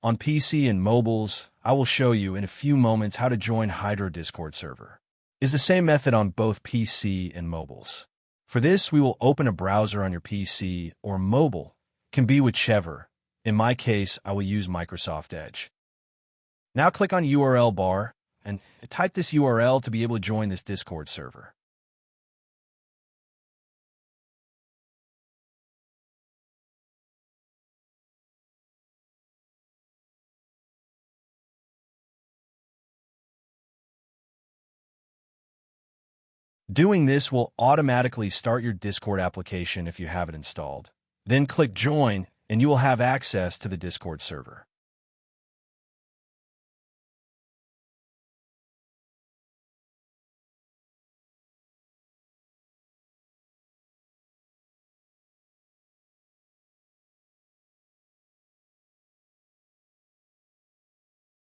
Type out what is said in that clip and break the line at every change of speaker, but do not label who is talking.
On PC and mobiles, I will show you in a few moments how to join Hidro Discord server. It's the same method on both PC and mobiles. For this, we will open a browser on your PC or mobile, can be whichever. In my case, I will use Microsoft Edge. Now click on URL bar and type this URL to be able to join this Discord server. Doing this will automatically start your Discord application if you have it installed. Then click Join, and you will have access to the Discord server.